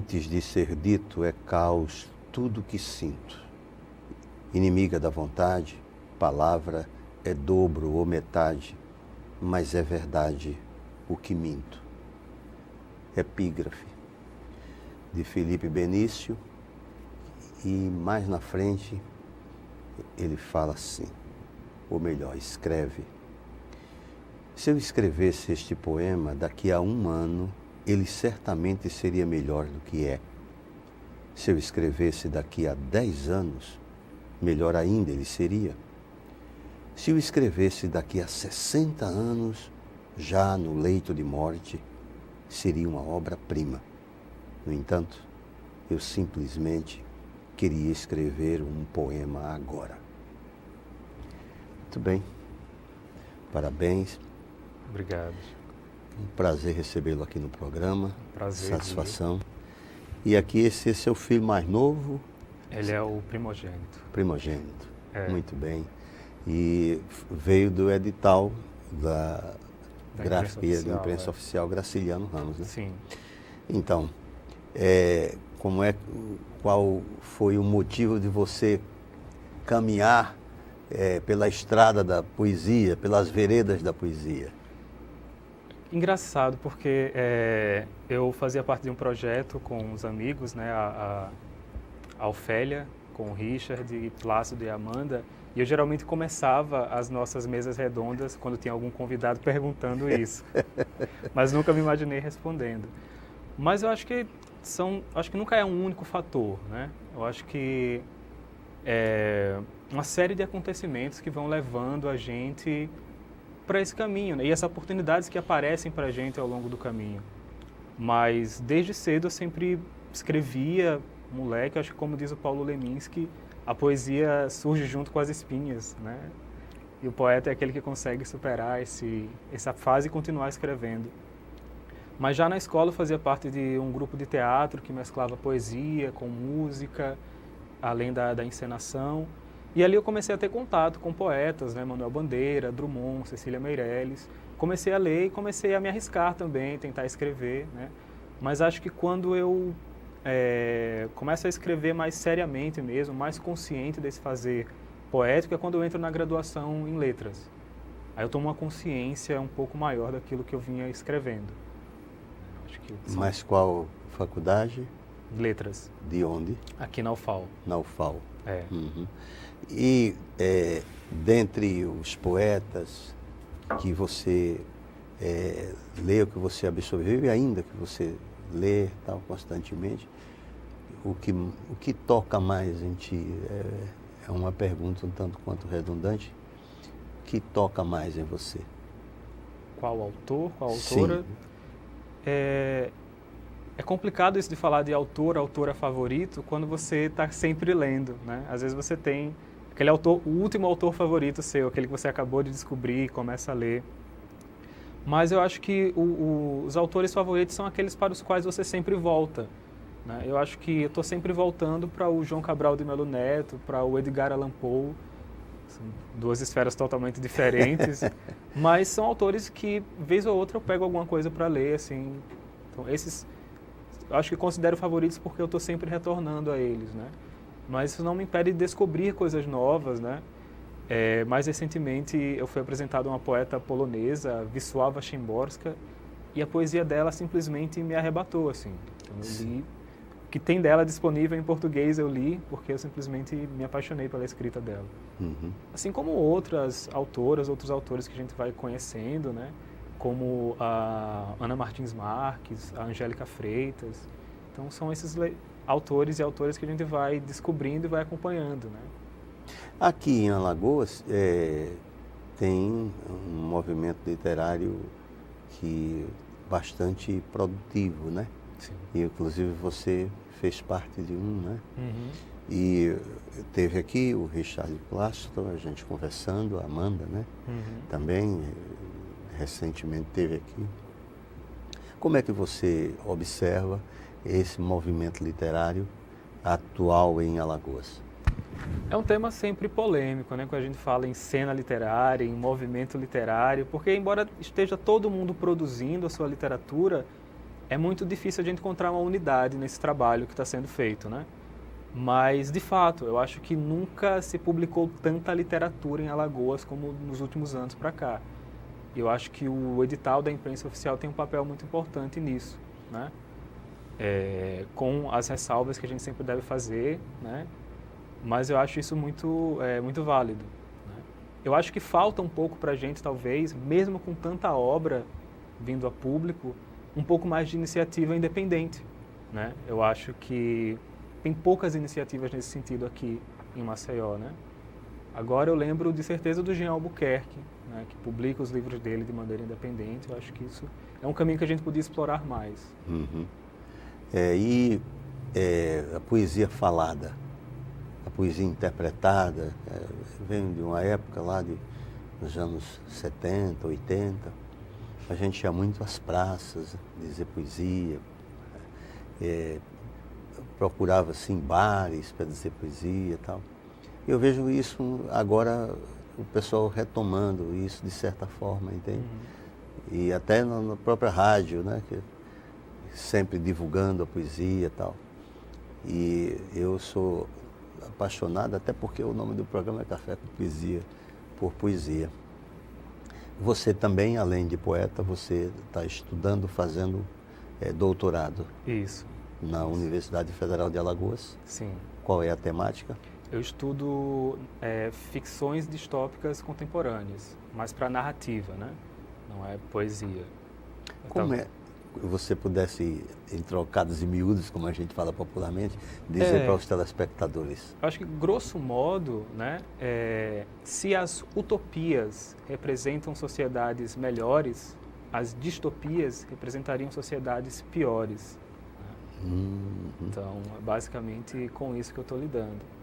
Antes de ser dito é caos tudo que sinto. Inimiga da vontade, palavra é dobro ou metade, mas é verdade o que minto. Epígrafe de Felipe Benício, e mais na frente ele fala assim, ou melhor, escreve: se eu escrevesse este poema daqui a 1 ano, ele certamente seria melhor do que é. Se eu escrevesse daqui a 10 anos, melhor ainda ele seria. Se eu escrevesse daqui a 60 anos, já no leito de morte, seria uma obra-prima. No entanto, eu simplesmente queria escrever um poema agora. Muito bem. Parabéns. Obrigado. Um prazer recebê-lo aqui no programa. Prazer. Satisfação. E aqui esse é seu filho mais novo? Ele é o primogênito. Primogênito. É. Muito bem. E veio do edital da grafia da imprensa oficial Graciliano Ramos, né? Sim. Então, qual foi o motivo de você caminhar pela estrada da poesia, pelas veredas da poesia? Engraçado, porque eu fazia parte de um projeto com os amigos, né, a Ofélia, com o Richard, Plácido e Amanda, e eu geralmente começava as nossas mesas redondas quando tinha algum convidado perguntando isso, mas nunca me imaginei respondendo. Mas eu acho que nunca é um único fator, né? Eu acho que é uma série de acontecimentos que vão levando a gente para esse caminho, né? E essas oportunidades que aparecem para a gente ao longo do caminho. Mas desde cedo eu sempre escrevia, moleque, acho que como diz o Paulo Leminski, a poesia surge junto com as espinhas, né? E o poeta é aquele que consegue superar essa fase e continuar escrevendo. Mas já na escola eu fazia parte de um grupo de teatro que mesclava poesia com música, além da encenação. E ali eu comecei a ter contato com poetas, né? Manuel Bandeira, Drummond, Cecília Meirelles. Comecei a ler e comecei a me arriscar também, tentar escrever, né? Mas acho que quando eu começo a escrever mais seriamente mesmo, mais consciente desse fazer poético, é quando eu entro na graduação em letras. Aí eu tomo uma consciência um pouco maior daquilo que eu vinha escrevendo. Acho que Mas qual faculdade? Letras. De onde? Aqui na UFAL. Na UFAL. É. Uhum. E dentre os poetas que você leu, que você absorveu e ainda que você lê tal, constantemente, o que toca mais em ti? É uma pergunta um tanto quanto redundante. O que toca mais em você? Qual autor, qual autora? Sim. É complicado isso de falar de autor, autora favorito, quando você está sempre lendo, né? Às vezes você tem aquele autor, o último autor favorito seu, aquele que você acabou de descobrir e começa a ler. Mas eu acho que os autores favoritos são aqueles para os quais você sempre volta, né? Eu acho que eu estou sempre voltando para o João Cabral de Melo Neto, para o Edgar Allan Poe. São duas esferas totalmente diferentes, mas são autores que, vez ou outra, eu pego alguma coisa para ler, assim. Então, esses, eu acho que considero favoritos porque eu estou sempre retornando a eles, né? Mas isso não me impede de descobrir coisas novas, né? Mais recentemente, eu fui apresentado a uma poeta polonesa, Wisława Szymborska, e a poesia dela simplesmente me arrebatou, assim. Então, eu li, o que tem dela disponível em português eu li, porque eu simplesmente me apaixonei pela escrita dela. Uhum. Assim como outras autoras, outros autores que a gente vai conhecendo, né? Como a Ana Martins Marques, a Angélica Freitas. Então, são esses autores e autoras que a gente vai descobrindo e vai acompanhando, né? Aqui em Alagoas tem um movimento literário bastante produtivo, né? Sim. E, inclusive, você fez parte de um, né? Uhum. E teve aqui o Richard Plácido, a gente conversando, a Amanda, né? Uhum. Também, recentemente, teve aqui. Como é que você observa esse movimento literário atual em Alagoas? É um tema sempre polêmico, né? Quando a gente fala em cena literária, em movimento literário, porque embora esteja todo mundo produzindo a sua literatura, é muito difícil a gente encontrar uma unidade nesse trabalho que está sendo feito, né? Mas, de fato, eu acho que nunca se publicou tanta literatura em Alagoas como nos últimos anos para cá. Eu acho que o edital da imprensa oficial tem um papel muito importante nisso, né? Com as ressalvas que a gente sempre deve fazer, né? Mas eu acho isso muito válido, né? Eu acho que falta um pouco para a gente, talvez, mesmo com tanta obra vindo a público, um pouco mais de iniciativa independente, né? Eu acho que tem poucas iniciativas nesse sentido aqui em Maceió, né? Agora eu lembro de certeza do Jean Albuquerque, né, que publica os livros dele de maneira independente. Eu acho que isso é um caminho que a gente podia explorar mais. Uhum. A poesia falada, a poesia interpretada, vem de uma época lá dos anos 70, 80. A gente ia muito às praças dizer poesia, procurava assim bares para dizer poesia e tal. Eu vejo isso agora, o pessoal retomando isso de certa forma, entende? E até na própria rádio, né? Sempre divulgando a poesia e tal. E eu sou apaixonado, até porque o nome do programa é Café com Poesia, por poesia. Você também, além de poeta, você está estudando, fazendo doutorado. Isso. Na Universidade Federal de Alagoas. Sim. Qual é a temática? Eu estudo ficções distópicas contemporâneas, mas para narrativa, né? Não é poesia. Como é, você pudesse, em trocados e miúdos, como a gente fala popularmente, dizer para os telespectadores? Eu acho que, grosso modo, né, se as utopias representam sociedades melhores, as distopias representariam sociedades piores. Então, é basicamente com isso que eu estou lidando.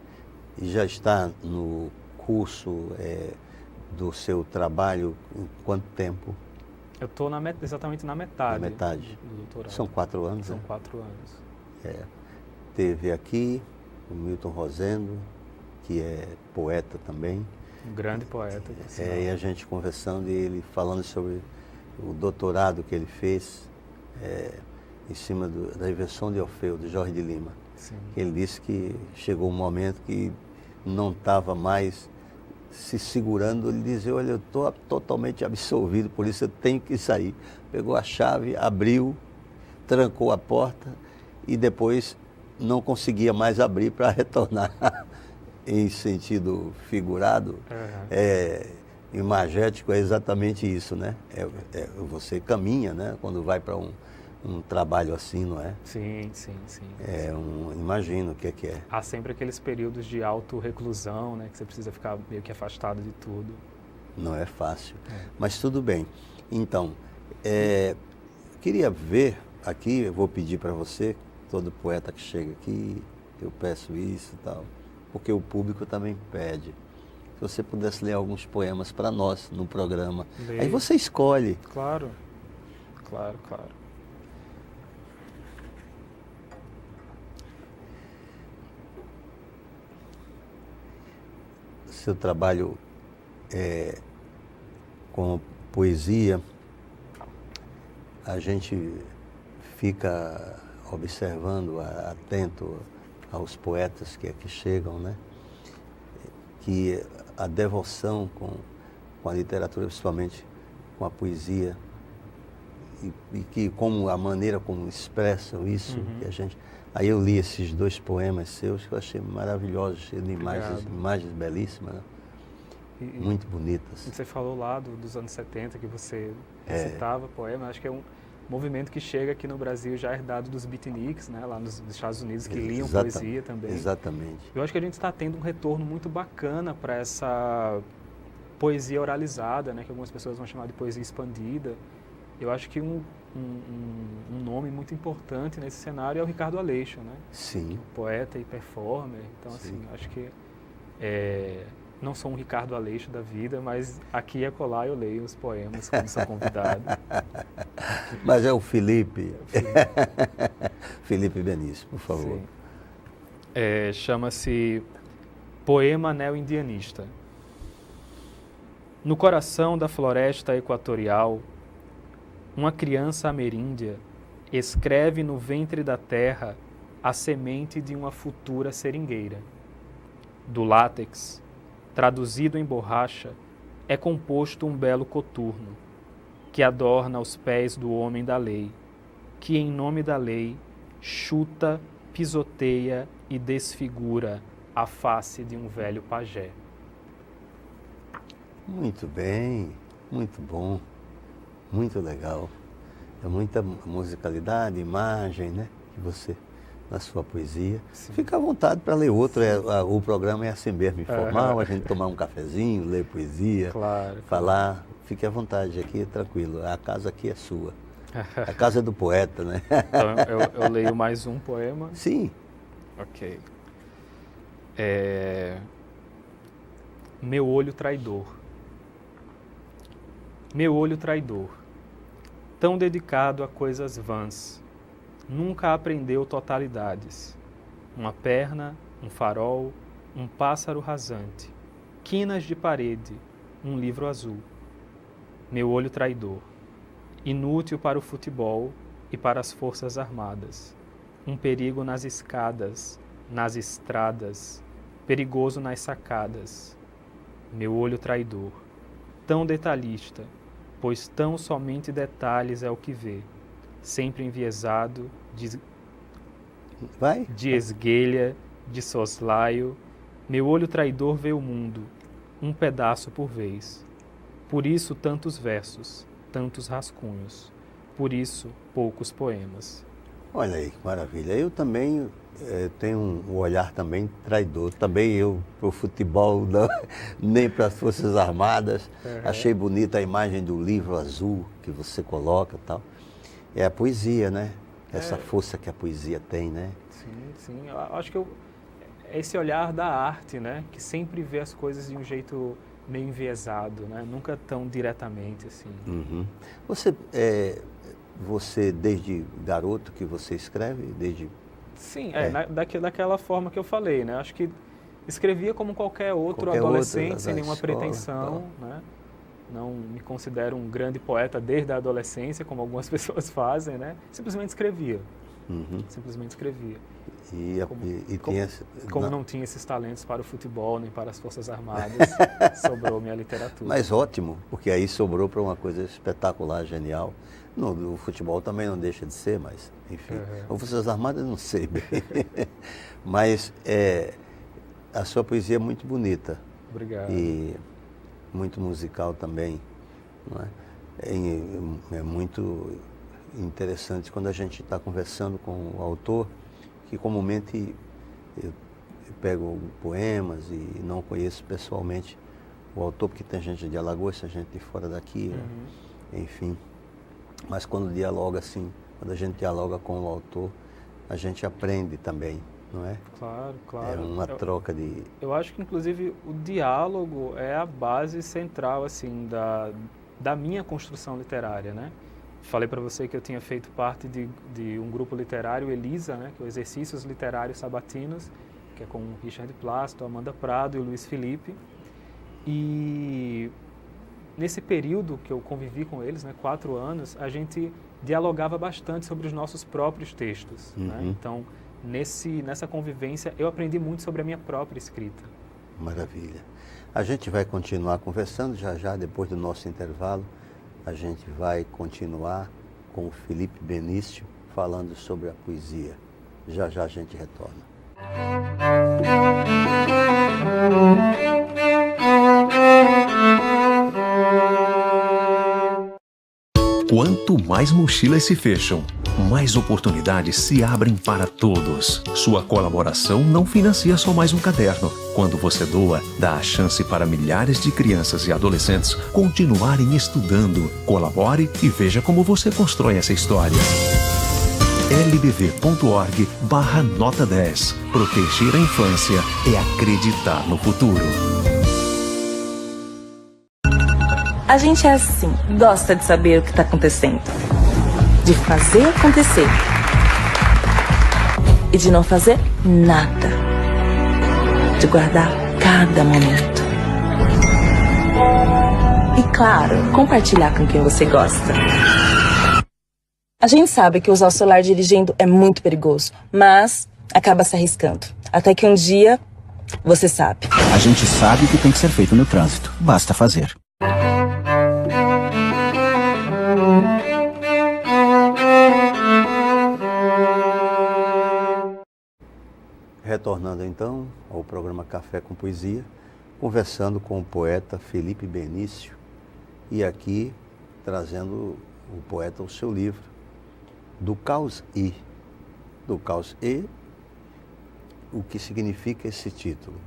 E já está no curso do seu trabalho em quanto tempo? Eu estou exatamente na metade. Na metade. Do doutorado. São 4 anos, São né? 4 anos. Teve aqui o Milton Rosendo, que é poeta também. Um grande poeta. E a gente conversando e ele falando sobre o doutorado que ele fez em cima da invenção de Orfeu, de Jorge de Lima. Sim. Ele disse que chegou um momento que não estava mais se segurando. Ele dizia, olha, eu estou totalmente absorvido, por isso eu tenho que sair. Pegou a chave, abriu, trancou a porta e depois não conseguia mais abrir para retornar em sentido figurado. Imagético é exatamente isso, né? Você caminha, né? Quando vai para um trabalho assim, não é? Sim. Imagino o que é. Há sempre aqueles períodos de autorreclusão, né? Que você precisa ficar meio que afastado de tudo. Não é fácil. Mas tudo bem. Então, queria ver aqui, eu vou pedir para você, todo poeta que chega aqui, eu peço isso e tal, porque o público também pede. Se você pudesse ler alguns poemas para nós no programa. Leio. Aí você escolhe. Claro. Seu trabalho com poesia, a gente fica observando, atento aos poetas que aqui chegam, né? Que a devoção com a literatura, principalmente com a poesia, e que como a maneira como expressam isso, que a gente... Aí eu li esses 2 poemas seus que eu achei maravilhosos, cheios de imagens belíssimas, né? Muito bonitas. Você falou lá dos anos 70 que você citava poema, acho que é um movimento que chega aqui no Brasil já herdado dos beatniks, né, lá nos Estados Unidos, que liam poesia também. Exatamente. Eu acho que a gente está tendo um retorno muito bacana para essa poesia oralizada, né, que algumas pessoas vão chamar de poesia expandida. Eu acho que um nome muito importante nesse cenário é o Ricardo Aleixo, né? Sim. Poeta e performer. Então, assim, acho que não sou um Ricardo Aleixo da vida, mas aqui e acolá eu leio os poemas quando sou convidado. Mas é o Felipe. Felipe Benício, por favor. Chama-se Poema Neo-Indianista. No coração da floresta equatorial, uma criança ameríndia escreve no ventre da terra a semente de uma futura seringueira. Do látex, traduzido em borracha, é composto um belo coturno, que adorna os pés do homem da lei, que em nome da lei chuta, pisoteia e desfigura a face de um velho pajé. Muito bem, muito bom, muito legal. É muita musicalidade, imagem, né? Que você, na sua poesia. Sim. Fica à vontade para ler outro. O programa é assim mesmo, informal, a gente tomar um cafezinho, ler poesia, claro, falar. Claro. Fique à vontade, aqui é tranquilo. A casa aqui é sua. A casa é do poeta, né? Então eu leio mais um poema? Sim. Ok. Meu olho traidor. Meu olho traidor, tão dedicado a coisas vãs, nunca aprendeu totalidades. Uma perna, um farol, um pássaro rasante, quinas de parede, um livro azul. Meu olho traidor, inútil para o futebol e para as forças armadas, um perigo nas escadas, nas estradas, perigoso nas sacadas. Meu olho traidor, tão detalhista, pois tão somente detalhes é o que vê, sempre enviesado, de esguelha, de soslaio. Meu olho traidor vê o mundo, um pedaço por vez. Por isso tantos versos, tantos rascunhos, por isso poucos poemas. Olha aí, que maravilha. Eu também tenho um olhar também traidor. Também eu, para o futebol, não, nem para as Forças Armadas. Achei bonita a imagem do livro azul que você coloca e tal. É a poesia, né? Essa força que a poesia tem, né? Sim. Eu acho que é esse olhar da arte, né? Que sempre vê as coisas de um jeito meio enviesado, né? Nunca tão diretamente, assim. Uhum. Você, desde garoto que você escreve? Sim, daquela forma que eu falei, né? Acho que escrevia como qualquer outro adolescente, sem nenhuma pretensão, né? Não me considero um grande poeta desde a adolescência, como algumas pessoas fazem, né? Simplesmente escrevia. Uhum. Simplesmente escrevia. Como não tinha esses talentos para o futebol, nem para as Forças Armadas, sobrou minha literatura. Mas ótimo, porque aí sobrou para uma coisa espetacular, genial. No futebol também não deixa de ser, mas, enfim. As Forças Armadas não sei bem. Mas a sua poesia é muito bonita. Obrigado. E muito musical também. Não é? É muito interessante quando a gente está conversando com o autor, que comumente eu pego poemas e não conheço pessoalmente o autor, porque tem gente de Alagoas, tem gente de fora daqui, enfim. Mas quando dialoga assim, quando a gente dialoga com o autor, a gente aprende também, não é? Claro. É uma troca de... Eu acho que, inclusive, o diálogo é a base central, assim, da minha construção literária, né? Falei para você que eu tinha feito parte de um grupo literário, Elisa, né? Que é o Exercícios Literários Sabatinos, que é com o Richard Plácido, Amanda Prado e o Luiz Felipe. E nesse período que eu convivi com eles, né, 4 anos, a gente dialogava bastante sobre os nossos próprios textos. Né? Então, nessa convivência, eu aprendi muito sobre a minha própria escrita. Maravilha. A gente vai continuar conversando já depois do nosso intervalo. A gente vai continuar com o Felipe Benício falando sobre a poesia. Já a gente retorna. Quanto mais mochilas se fecham, mais oportunidades se abrem para todos. Sua colaboração não financia só mais um caderno. Quando você doa, dá a chance para milhares de crianças e adolescentes continuarem estudando. Colabore e veja como você constrói essa história. lbv.org/nota 10. Proteger a infância é acreditar no futuro. A gente é assim, gosta de saber o que está acontecendo, de fazer acontecer e de não fazer nada, de guardar cada momento. E claro, compartilhar com quem você gosta. A gente sabe que usar o celular dirigindo é muito perigoso, mas acaba se arriscando. Até que um dia, você sabe. A gente sabe o que tem que ser feito no trânsito. Basta fazer. Retornando então ao programa Café com Poesia, conversando com o poeta Felipe Benício e aqui trazendo o poeta o seu livro, Do Caos e. Do Caos e, o que significa esse título?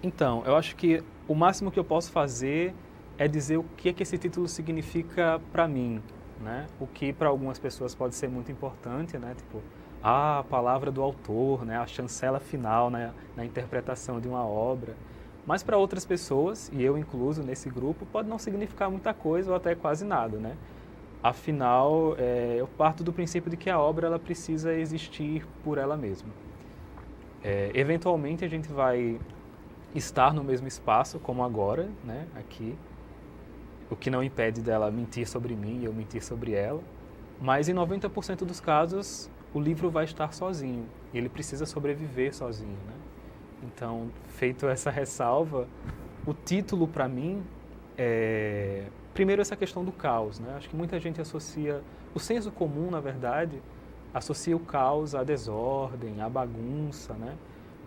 Então, eu acho que o máximo que eu posso fazer é dizer o que é que esse título significa para mim, né? O que para algumas pessoas pode ser muito importante, né? Tipo, a palavra do autor, né? A chancela final, né? Na interpretação de uma obra. Mas para outras pessoas, e eu incluso nesse grupo, pode não significar muita coisa ou até quase nada, né? Afinal, eu parto do princípio de que a obra ela precisa existir por ela mesma. Eventualmente a gente vai estar no mesmo espaço, como agora, né, aqui, o que não impede dela mentir sobre mim e eu mentir sobre ela, mas em 90% dos casos o livro vai estar sozinho e ele precisa sobreviver sozinho, né? Então, feito essa ressalva, o título para mim é, primeiro, essa questão do caos, né? Acho que muita gente associa, o senso comum, na verdade, associa o caos à desordem, à bagunça, né?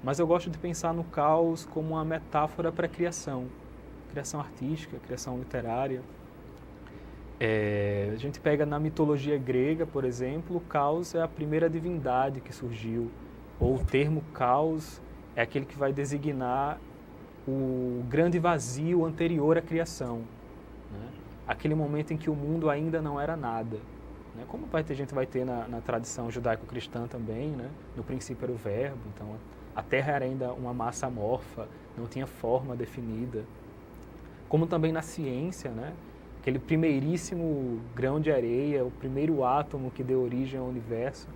Mas eu gosto de pensar no caos como uma metáfora para a criação artística, criação literária. A gente pega na mitologia grega, por exemplo, o caos é a primeira divindade que surgiu, ou o termo caos é aquele que vai designar o grande vazio anterior à criação, né? Aquele momento em que o mundo ainda não era nada, né? Como a gente vai ter na tradição judaico-cristã também, né? No princípio era o verbo, então a terra era ainda uma massa amorfa, não tinha forma definida. Como também na ciência, né? Aquele primeiríssimo grão de areia, o primeiro átomo que deu origem ao universo,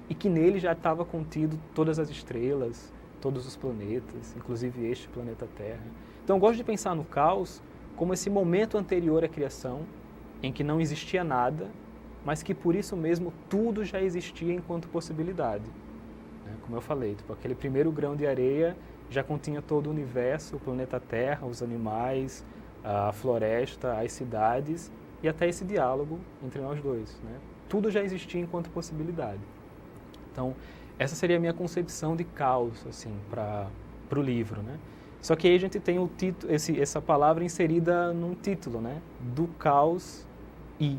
e que nele já estava contido todas as estrelas, todos os planetas, inclusive este planeta Terra. Então eu gosto de pensar no caos como esse momento anterior à criação, em que não existia nada, mas que por isso mesmo tudo já existia enquanto possibilidade. Como eu falei, tipo, aquele primeiro grão de areia já continha todo o universo, o planeta Terra, os animais, a floresta, as cidades e até esse diálogo entre nós dois, né? Tudo já existia enquanto possibilidade. Então, essa seria a minha concepção de caos, assim, para o livro, né? Só que aí a gente tem o título, essa palavra inserida num título, né? Do caos e.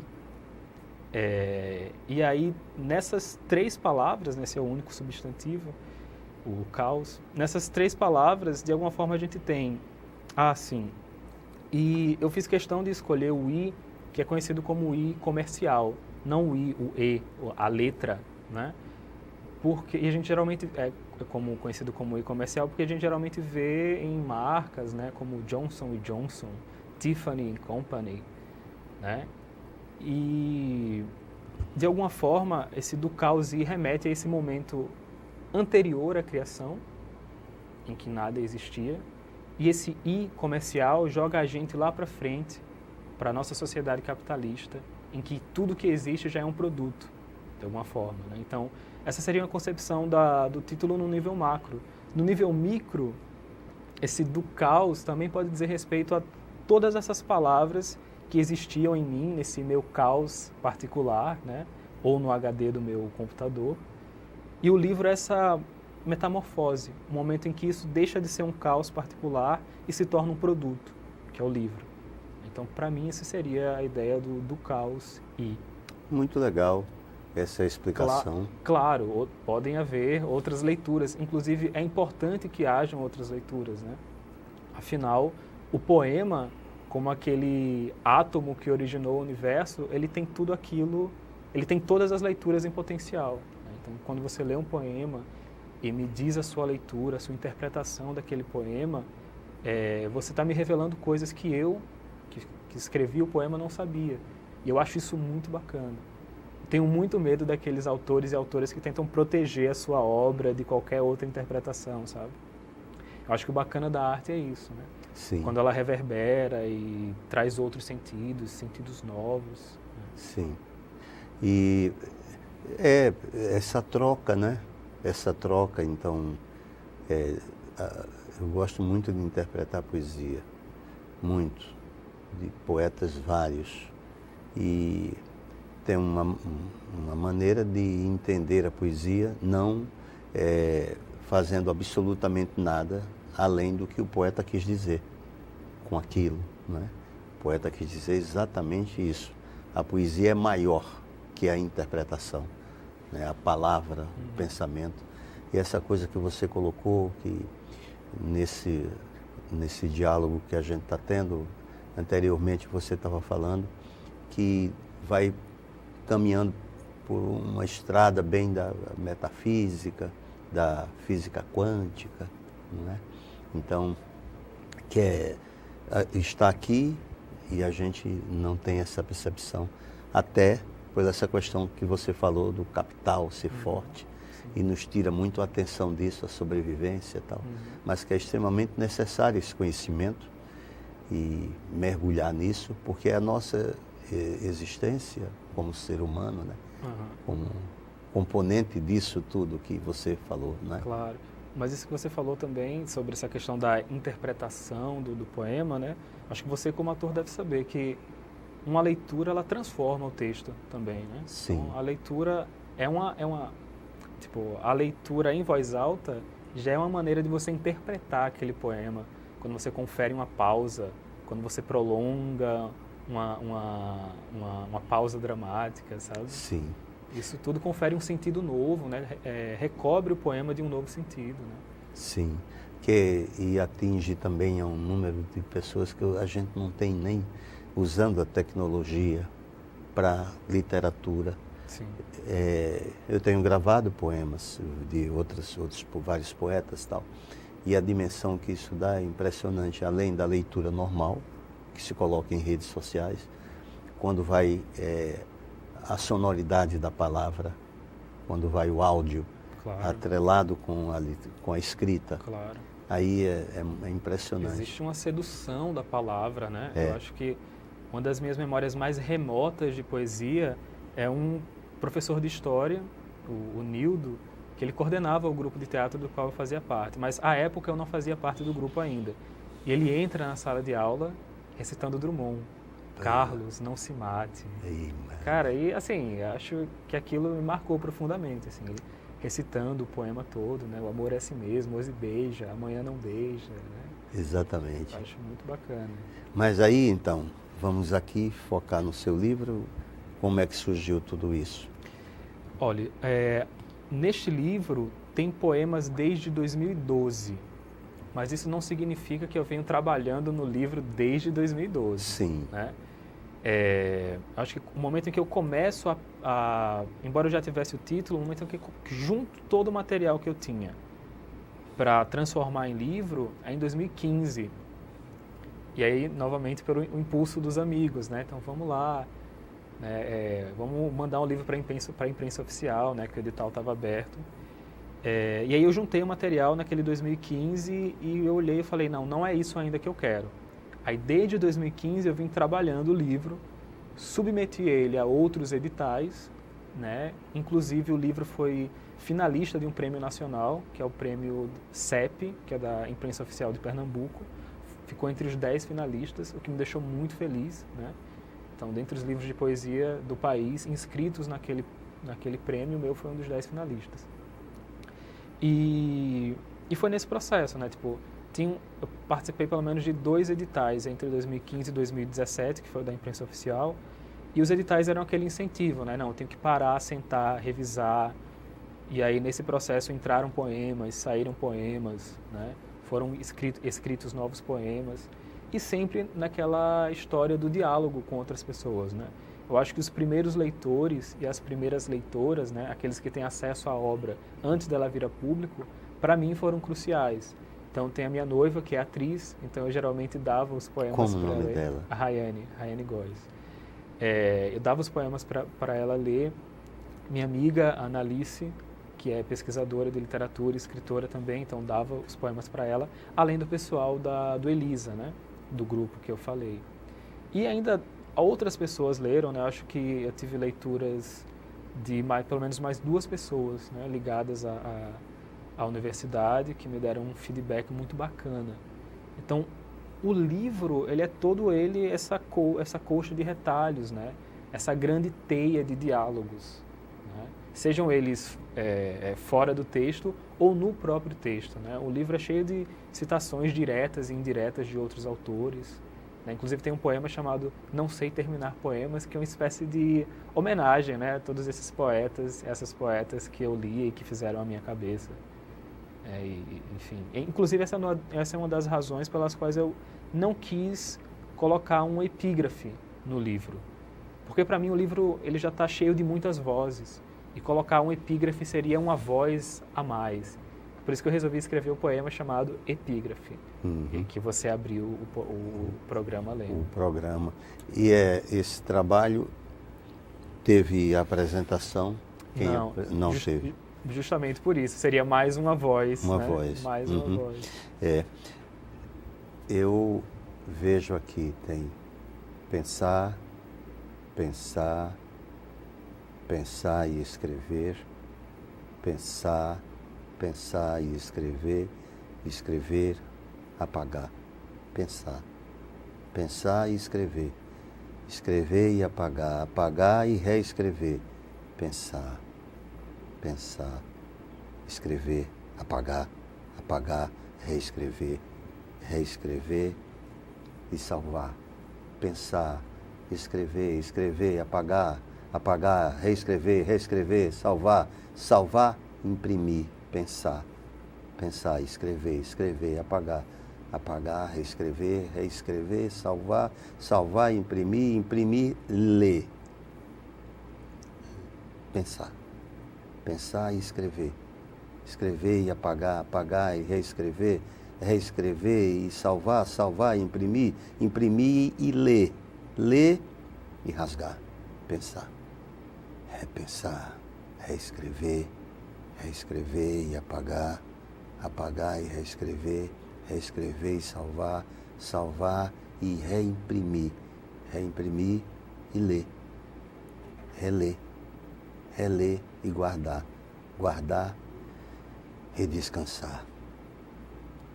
E aí, nessas três palavras, né, esse é o único substantivo, o caos, nessas três palavras, de alguma forma a gente tem, sim, e eu fiz questão de escolher o I, que é conhecido como o I comercial, não o I, o E, a letra, né? Porque e a gente geralmente, conhecido como I comercial, porque a gente geralmente vê em marcas, né, como Johnson & Johnson, Tiffany & Company, né? E, de alguma forma, esse do caos I remete a esse momento anterior à criação, em que nada existia, e esse I comercial joga a gente lá para frente, para a nossa sociedade capitalista, em que tudo que existe já é um produto, de alguma forma, né? Então, essa seria uma concepção do título no nível macro. No nível micro, esse do caos também pode dizer respeito a todas essas palavras que existiam em mim, nesse meu caos particular, né? Ou no HD do meu computador. E o livro é essa metamorfose, um momento em que isso deixa de ser um caos particular e se torna um produto, que é o livro. Então, para mim, essa seria a ideia do caos e... Muito legal essa explicação. Claro, podem haver outras leituras. Inclusive, é importante que hajam outras leituras, né? Afinal, o poema, como aquele átomo que originou o universo, ele tem tudo aquilo, ele tem todas as leituras em potencial, né? Então, quando você lê um poema e me diz a sua leitura, a sua interpretação daquele poema, você está me revelando coisas que eu, que escrevi o poema, não sabia. E eu acho isso muito bacana. Tenho muito medo daqueles autores e autoras que tentam proteger a sua obra de qualquer outra interpretação, sabe? Eu acho que o bacana da arte é isso, né? Sim. Quando ela reverbera e traz outros sentidos novos. Né? Sim. E essa troca, né? Essa troca, então, eu gosto muito de interpretar poesia, muito, de poetas vários. E tem uma maneira de entender a poesia, não fazendo absolutamente nada além do que o poeta quis dizer com aquilo, né? O poeta quis dizer exatamente isso. A poesia é maior que a interpretação, né? A palavra, o pensamento. E essa coisa que você colocou, que nesse diálogo que a gente está tendo, anteriormente você estava falando, que vai caminhando por uma estrada bem da metafísica, da física quântica, né? Então, está aqui e a gente não tem essa percepção, até por essa questão que você falou do capital ser forte, e nos tira muito a atenção disso, a sobrevivência e tal, mas que é extremamente necessário esse conhecimento e mergulhar nisso, porque é a nossa existência como ser humano, né? Como componente disso tudo que você falou, né? Claro. Mas isso que você falou também sobre essa questão da interpretação do poema, né? Acho que você como ator deve saber que uma leitura ela transforma o texto também, né? Sim. Então, a leitura a leitura em voz alta já é uma maneira de você interpretar aquele poema, quando você confere uma pausa, quando você prolonga uma pausa dramática, sabe? Sim. Isso tudo confere um sentido novo, né? Recobre o poema de um novo sentido, né? Sim, e atinge também a um número de pessoas que a gente não tem nem usando a tecnologia para literatura. Sim. Eu tenho gravado poemas de por vários poetas e tal, e a dimensão que isso dá é impressionante, além da leitura normal, que se coloca em redes sociais, quando vai a sonoridade da palavra, quando vai o áudio, claro, atrelado com a escrita, claro, aí é impressionante. Existe uma sedução da palavra, né? Eu acho que uma das minhas memórias mais remotas de poesia é um professor de história, o Nildo, que ele coordenava o grupo de teatro do qual eu fazia parte, mas à época eu não fazia parte do grupo ainda. E ele entra na sala de aula recitando Drummond. Carlos, não se mate. Cara, e assim, acho que aquilo me marcou profundamente, assim, ele recitando o poema todo, né? O amor é assim mesmo, hoje beija, amanhã não beija, né? Exatamente. Acho muito bacana. Mas aí, então, vamos aqui focar no seu livro, como é que surgiu tudo isso? Olha, neste livro tem poemas desde 2012. Mas isso não significa que eu venho trabalhando no livro desde 2012. Sim. Né? Acho que o momento em que eu começo embora eu já tivesse o título, o momento em que eu junto todo o material que eu tinha para transformar em livro é em 2015. E aí, novamente, pelo impulso dos amigos, né? Então, vamos lá, né? Vamos mandar um livro para a imprensa oficial, né? Que o edital estava aberto. E aí eu juntei o material naquele 2015 e eu olhei e falei, não é isso ainda que eu quero. Aí desde 2015 eu vim trabalhando o livro, submeti ele a outros editais, né? Inclusive o livro foi finalista de um prêmio nacional, que é o prêmio CEP, que é da Imprensa Oficial de Pernambuco. Ficou entre os 10 finalistas, o que me deixou muito feliz, né? Então, dentre os livros de poesia do país inscritos naquele prêmio, o meu foi um dos 10 finalistas. E foi nesse processo, né? Tipo, eu participei pelo menos de 2 editais entre 2015 e 2017, que foi o da imprensa oficial, e os editais eram aquele incentivo, né? Não, eu tenho que parar, sentar, revisar, e aí nesse processo entraram poemas, saíram poemas, né? Foram escritos novos poemas, e sempre naquela história do diálogo com outras pessoas, né? Eu acho que os primeiros leitores e as primeiras leitoras, né, aqueles que têm acesso à obra antes dela vir a público, para mim foram cruciais. Então tem a minha noiva, que é atriz, então eu geralmente dava os poemas para ela. Como o nome dela? A Rayane Góes. Eu dava os poemas para ela ler. Minha amiga, a Analice, que é pesquisadora de literatura e escritora também, então dava os poemas para ela, além do pessoal do Elisa, né, do grupo que eu falei. E ainda outras pessoas leram, né? Eu acho que eu tive leituras de pelo menos mais 2 pessoas, né, ligadas à universidade, que me deram um feedback muito bacana. Então, o livro, ele é todo ele essa coxa de retalhos, né? Essa grande teia de diálogos, né? Sejam eles fora do texto ou no próprio texto, né? O livro é cheio de citações diretas e indiretas de outros autores, né? Inclusive tem um poema chamado Não Sei Terminar Poemas, que é uma espécie de homenagem, né, a todos esses poetas, essas poetas que eu li e que fizeram a minha cabeça. Enfim, inclusive essa é uma das razões pelas quais eu não quis colocar um epígrafe no livro. Porque para mim o livro ele já está cheio de muitas vozes e colocar um epígrafe seria uma voz a mais. Por isso que eu resolvi escrever o poema chamado Epígrafe, em que você abriu o programa lendo. O programa. E esse trabalho teve apresentação? Não teve. Justamente por isso, seria mais uma voz. Uma né? voz. Mais uma voz. Eu vejo aqui, tem pensar, pensar, pensar e escrever, pensar, pensar e escrever, escrever, apagar, pensar, pensar e escrever, escrever e apagar, apagar e reescrever, pensar, pensar, escrever, apagar, apagar, reescrever, reescrever e salvar, pensar, escrever, escrever, apagar, apagar, reescrever, reescrever, salvar, salvar, imprimir, pensar, pensar, escrever, escrever, apagar, apagar, reescrever, reescrever, salvar, salvar, imprimir, imprimir, ler. Pensar, pensar e escrever, escrever e apagar, apagar e reescrever, reescrever e salvar, salvar, imprimir, imprimir e ler, ler e rasgar, pensar, repensar, reescrever, reescrever e apagar, apagar e reescrever, reescrever e salvar, salvar e reimprimir, reimprimir e ler, reler, reler e guardar, guardar e descansar,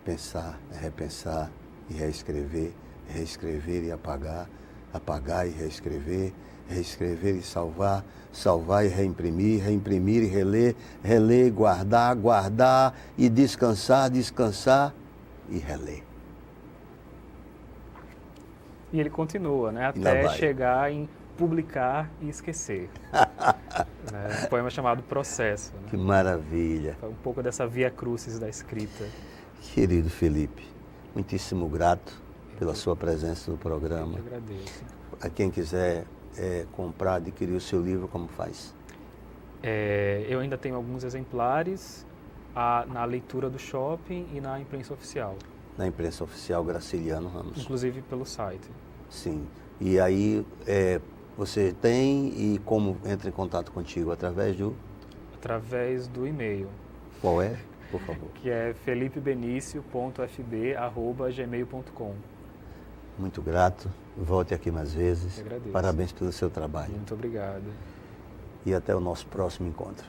pensar, repensar e reescrever, reescrever e apagar, apagar e reescrever, reescrever e salvar, salvar e reimprimir, reimprimir e reler, reler, guardar, guardar e descansar, descansar e reler. E ele continua, né, até chegar em publicar e esquecer. Né, um poema chamado Processo. Né? Que maravilha. Um pouco dessa via crucis da escrita. Querido Felipe, muitíssimo grato pela sua presença no programa. Eu agradeço. A quem quiser comprar, adquirir o seu livro, como faz? Eu ainda tenho alguns exemplares na leitura do shopping e na imprensa oficial. Na imprensa oficial, Graciliano Ramos. Inclusive pelo site. Sim. E aí você tem, e como entra em contato contigo? Através do e-mail. Qual é, por favor? Que é felipebenicio.fb@gmail.com. Muito grato. Volte aqui mais vezes. Eu agradeço. Parabéns pelo seu trabalho. Muito obrigado. E até o nosso próximo encontro.